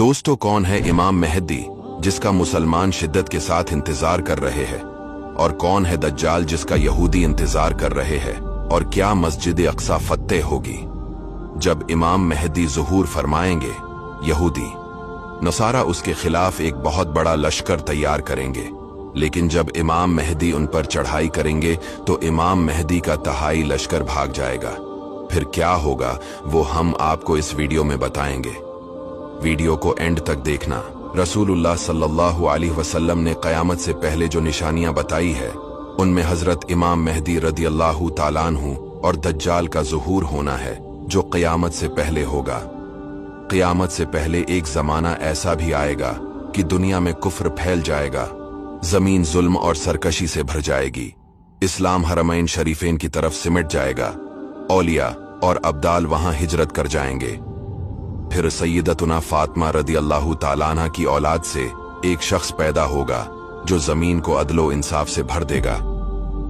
दोस्तों, कौन है इमाम मेहदी जिसका मुसलमान शिद्दत के साथ इंतजार कर रहे हैं, और कौन है दज्जाल जिसका यहूदी इंतजार कर रहे हैं, और क्या मस्जिद अक्सा फतेह होगी जब इमाम मेहदी ज़ुहूर फरमाएंगे? यहूदी नसारा उसके खिलाफ एक बहुत बड़ा लश्कर तैयार करेंगे, लेकिन जब इमाम मेहदी उन पर चढ़ाई करेंगे तो इमाम मेहदी का तहाई लश्कर भाग जाएगा। फिर क्या होगा वो हम आपको इस वीडियो में बताएंगे। वीडियो को एंड तक देखना। रसूलुल्लाह सल्लल्लाहु अलैहि वसल्लम ने क़यामत से पहले जो निशानियां बताई है उनमें हजरत इमाम मेहदी रदियल्लाहु ताला अन्हु और दज्जाल का ज़ुहूर होना है, जो क़यामत से पहले होगा। क़यामत से पहले एक ज़माना ऐसा भी आएगा कि दुनिया में कुफ्र फैल जाएगा, जमीन जुल्म और सरकशी से भर जाएगी, इस्लाम हरमैन शरीफेन की तरफ सिमट जाएगा, औलिया और अब्दाल वहां हिजरत कर जाएंगे। फिर सैयदतुना फातिमा रदियल्लाहु ताला अन्हा की औलाद से एक शख्स पैदा होगा जो जमीन को अदलो इंसाफ से भर देगा।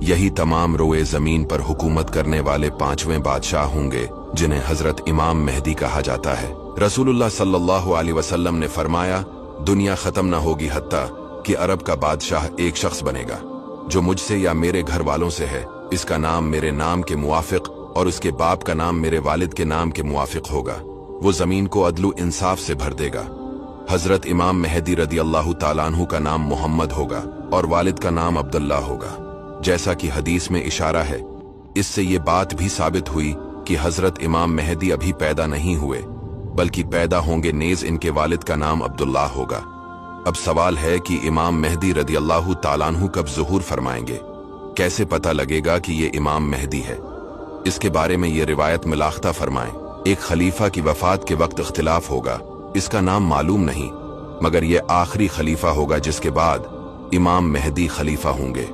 यही तमाम रोए जमीन पर हुकूमत करने वाले पांचवें बादशाह होंगे, जिन्हें हजरत इमाम मेहदी कहा जाता है। रसूलुल्लाह सल्लल्लाहु अलैहि वसल्लम ने फरमाया, दुनिया खत्म न होगी हत्ता कि अरब का बादशाह एक शख्स बनेगा जो मुझसे या मेरे घर वालों से है, इसका नाम मेरे नाम के मुआफिक और उसके बाप का नाम मेरे वालिद के नाम के मुआफिक होगा। वो जमीन को अदलु इंसाफ से भर देगा। हजरत इमाम मेहदी रदियल्लाहु ताला अन्हु का नाम मोहम्मद होगा और वालिद का नाम अब्दुल्ला होगा, जैसा कि हदीस में इशारा है। इससे ये बात भी साबित हुई कि हजरत इमाम मेहदी अभी पैदा नहीं हुए, बल्कि पैदा होंगे नेज इनके वालिद का नाम अब्दुल्ला होगा। अब सवाल है कि इमाम मेहदी रदियल्लाहु ताला अन्हु कब ज़ुहूर फरमाएंगे? कैसे पता लगेगा कि ये इमाम मेहदी है? इसके बारे में ये रिवायत मिलाख्ता फरमाएं। एक खलीफा की वफात के वक्त इख्तिलाफ होगा, इसका नाम मालूम नहीं, मगर यह आखिरी खलीफा होगा जिसके बाद इमाम मेहदी खलीफा होंगे।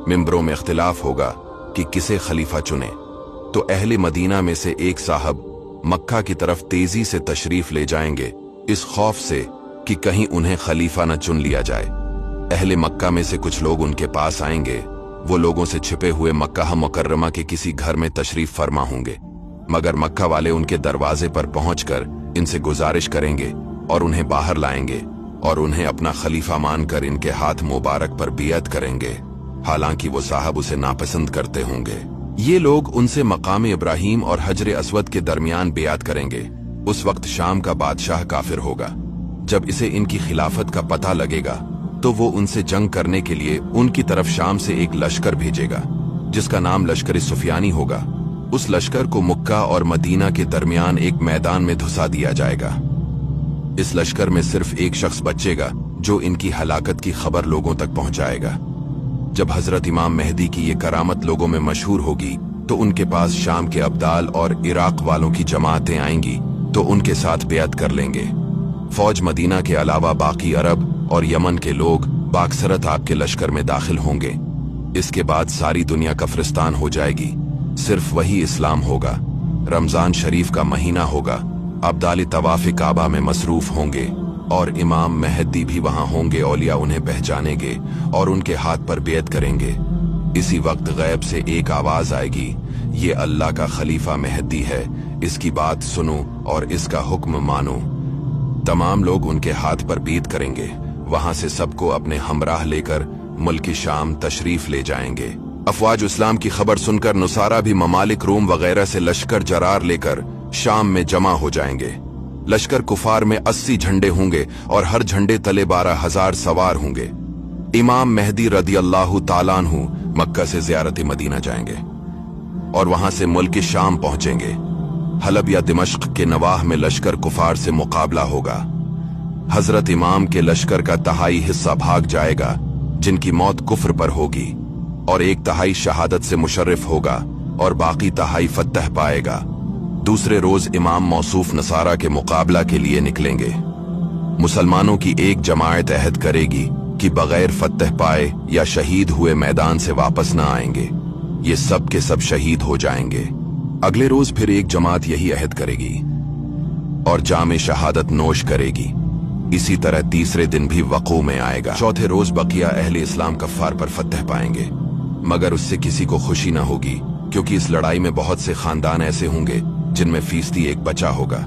मिंबरों में इख्तिलाफ होगा कि किसे खलीफा चुने, तो अहले मदीना में से एक साहब मक्का की तरफ तेजी से तशरीफ ले जाएंगे, इस खौफ से कि कहीं उन्हें खलीफा न चुन लिया जाए। अहले मक्का में से कुछ लोग उनके पास आएंगे। वो लोगों से छिपे हुए मक्का मुकर्रमा के किसी घर में तशरीफ फरमा होंगे, मगर मक्का वाले उनके दरवाजे पर पहुंचकर इनसे गुजारिश करेंगे और उन्हें बाहर लाएंगे और उन्हें अपना खलीफा मानकर इनके हाथ मुबारक पर बियत करेंगे, हालांकि वो साहब उसे नापसंद करते होंगे। ये लोग उनसे मकाम इब्राहिम और हजर अस्वद के दरमियान बियत करेंगे। उस वक्त शाम का बादशाह काफिर होगा। जब इसे इनकी खिलाफत का पता लगेगा तो वो उनसे जंग करने के लिए उनकी तरफ शाम से एक लश्कर भेजेगा, जिसका नाम लश्कर सुफियानी होगा। उस लश्कर को मक्का और मदीना के दरमियान एक मैदान में धुसा दिया जाएगा। इस लश्कर में सिर्फ एक शख्स बचेगा जो इनकी हलाकत की खबर लोगों तक पहुंचाएगा। जब हजरत इमाम मेहदी की ये करामत लोगों में मशहूर होगी तो उनके पास शाम के अब्दाल और इराक वालों की जमातें आएंगी, तो उनके साथ बेअत कर लेंगे। फौज मदीना के अलावा बाकी अरब और यमन के लोग बाक्सरत आपके लश्कर में दाखिल होंगे। इसके बाद सारी दुनिया कफ्रिस्तान हो जाएगी, सिर्फ वही इस्लाम होगा। रमजान शरीफ का महीना होगा, अब्दाली तवाफ काबा में मसरूफ होंगे और इमाम मेहदी भी वहां होंगे। औलिया उन्हें पहचानेंगे और उनके हाथ पर बेअत करेंगे। इसी वक्त गैब से एक आवाज आएगी, ये अल्लाह का खलीफा मेहदी है, इसकी बात सुनो और इसका हुक्म मानो। तमाम लोग उनके हाथ पर बीत करेंगे। वहां से सबको अपने हमराह लेकर मुल्क शाम तशरीफ ले जाएंगे। अफवाज इस्लाम की खबर सुनकर नुसारा भी ममालिक रोम वगैरह से लश्कर जरार लेकर शाम में जमा हो जाएंगे। लश्कर कुफार में 80 झंडे होंगे और हर झंडे तले 12,000 सवार होंगे। इमाम मेहदी रदियल्लाहु ताला अन्हु मक्का से ज़ियारत मदीना जाएंगे और वहां से मुल्क शाम पहुंचेंगे। हलब या दिमश्क के नवाह में लश्कर कुफार से मुकाबला होगा। हजरत इमाम के लश्कर का तहाई हिस्सा भाग जाएगा, जिनकी मौत कुफ्र पर होगी, और एक तहाई शहादत से मुशर्रिफ होगा और बाकी तहाई फतह पाएगा। दूसरे रोज इमाम मौसूफ नसारा के मुकाबला के लिए निकलेंगे। मुसलमानों की एक जमायत अहद करेगी कि बगैर फतह पाए या शहीद हुए मैदान से वापस न आएंगे। ये सब के सब शहीद हो जाएंगे। अगले रोज फिर एक जमात यही अहद करेगी और जामे शहादत नोश करेगी। इसी तरह तीसरे दिन भी वक़ू में आएगा। चौथे रोज बकिया अहले इस्लाम कफ्फार पर फतह पाएंगे, मगर उससे किसी को खुशी न होगी, क्योंकि इस लड़ाई में बहुत से खानदान ऐसे होंगे जिनमें फीसदी एक बचा होगा।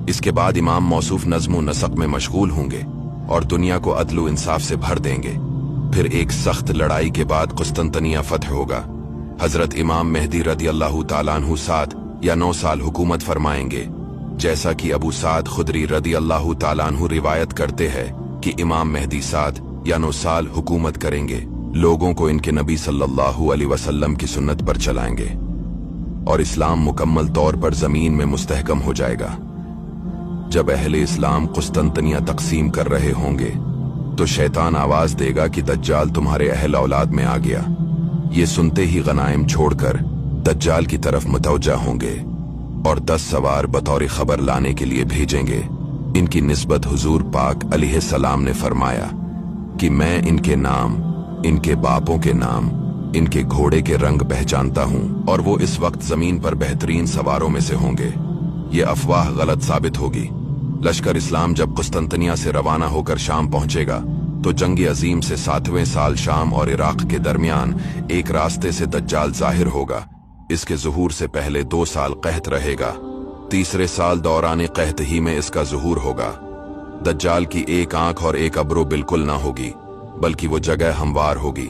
इसके बाद इमाम मौसूफ नज़्म नसक में मशगूल होंगे और दुनिया को अदल इंसाफ से भर देंगे। फिर एक सख्त लड़ाई के बाद कुस्तंतनिया फतह होगा। हजरत इमाम मेहदी रदी अल्लाह ताला अन्हु 7 या 9 साल हुकूमत फरमाएंगे, जैसा कि अबू साद खुदरी रदी अल्लाह ताला अन्हु रिवायत करते हैं कि इमाम मेहदी 7 या 9 साल हुकूमत करेंगे, लोगों को इनके नबी सल्लल्लाहु अलैहि वसल्लम की सुन्नत पर चलाएंगे और इस्लाम मुकम्मल तौर पर जमीन में मुस्तहकम हो जाएगा। जब अहले इस्लाम कुस्तंतनिया तकसीम कर रहे होंगे तो शैतान आवाज देगा कि दज्जाल तुम्हारे अहल औलाद में आ गया। ये सुनते ही गनाइम छोड़कर दज्जाल की तरफ मुतवज्जा होंगे और 10 सवार बतौर खबर लाने के लिए भेजेंगे। इनकी निस्बत हुजूर पाक अलैहिस्सलाम ने फरमाया कि मैं इनके नाम, इनके बापों के नाम, इनके घोड़े के रंग पहचानता हूं और वो इस वक्त जमीन पर बेहतरीन सवारों में से होंगे। ये अफवाह गलत साबित होगी। लश्कर इस्लाम जब कुस्तंतनिया से रवाना होकर शाम पहुंचेगा तो जंग अजीम से 7वें साल शाम और इराक के दरमियान एक रास्ते से दज्जाल जाहिर होगा। इसके ज़ुहूर से पहले 2 साल कहत रहेगा। तीसरे साल दौरान कहत ही में इसका ज़ुहूर होगा। दज्जाल की एक आंख और एक अब्रो बिल्कुल ना होगी, बल्कि वो जगह हमवार होगी।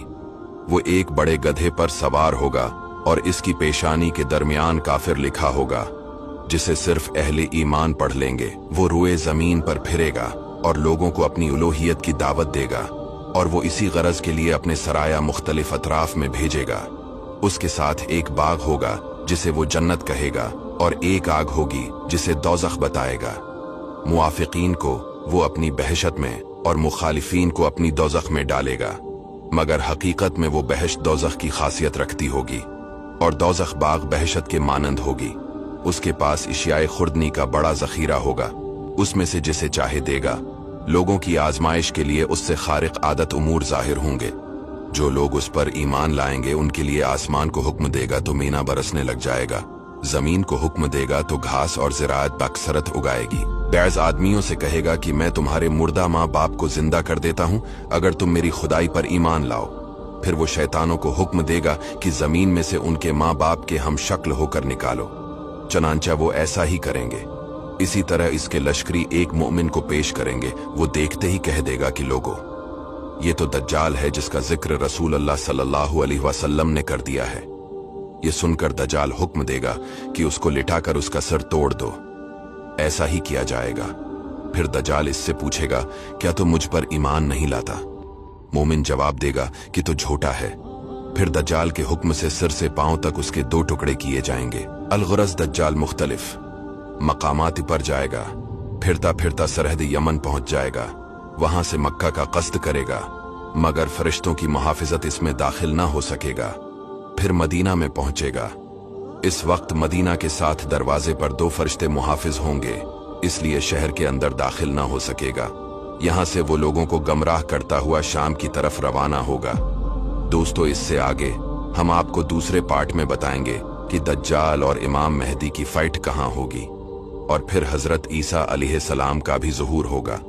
वो एक बड़े गधे पर सवार होगा और इसकी पेशानी के दरमियान काफिर लिखा होगा, जिसे सिर्फ अहले ईमान पढ़ लेंगे। वो रुए जमीन पर फिरेगा और लोगों को अपनी उलूहियत की दावत देगा और वो इसी गरज के लिए अपने सराया मुख्तलिफ अतराफ में भेजेगा। उसके साथ एक बाग होगा जिसे वो जन्नत कहेगा और एक आग होगी जिसे दोज़ख बताएगा। मुआफिकीन को वो अपनी बहशत में और मुखालिफीन को अपनी दोज़ख में डालेगा, मगर हकीकत में वो बहशत दोज़ख की खासियत रखती होगी और दोज़ख बाग बहशत के मानंद होगी। उसके पास इशियाए खुर्दनी का बड़ा जखीरा होगा, उसमें से जिसे चाहे देगा। लोगों की आजमाइश के लिए उससे खारिक आदत उमूर जाहिर होंगे। जो लोग उस पर ईमान लाएंगे उनके लिए आसमान को हुक्म देगा तो मीना बरसने लग जाएगा, जमीन को हुक्म देगा तो घास और ज़राअत बकसरत उगाएगी। बैज़ आदमियों से कहेगा कि मैं तुम्हारे मुर्दा माँ बाप को जिंदा कर देता हूँ अगर तुम मेरी खुदाई पर ईमान लाओ। फिर वो शैतानों को हुक्म देगा कि जमीन में से उनके माँ बाप के हम शक्ल होकर निकालो। चनांचा वो ऐसा ही करेंगे। इसी तरह इसके लश्करी एक मोमिन को पेश करेंगे। वो देखते ही कह देगा कि लोगों, ये तो दज्जाल है जिसका जिक्र रसूल अल्लाह सल्लल्लाहु अलैहि वसल्लम ने कर दिया है। ये सुनकर दज्जाल हुक्म देगा कि उसको लिटाकर उसका सर तोड़ दो। ऐसा ही किया जाएगा। फिर दज्जाल इससे पूछेगा, क्या तुम मुझ पर ईमान नहीं लाता? मोमिन जवाब देगा कि तो झूठा है। फिर दज्जाल के हुक्म से सिर से पांव तक उसके 2 टुकड़े किए जाएंगे। अलगरज दज्जाल मुख्तलिफ मकामात पर जाएगा, फिरता फिरता सरहद यमन पहुंच जाएगा। वहां से मक्का का कस्द करेगा, मगर फरिश्तों की मुहाफिजत इसमें दाखिल ना हो सकेगा। फिर मदीना में पहुंचेगा। इस वक्त मदीना के साथ दरवाजे पर 2 फरिश्ते मुहाफिज होंगे, इसलिए शहर के अंदर दाखिल ना हो सकेगा। यहां से वो लोगों को गमराह करता हुआ शाम की तरफ रवाना होगा। दोस्तों, इससे आगे हम आपको दूसरे पार्ट में बताएंगे कि दज्जाल और इमाम मेहदी की फाइट कहां होगी और फिर हजरत ईसा अलैहिस्सलाम का भी ज़ुहूर होगा।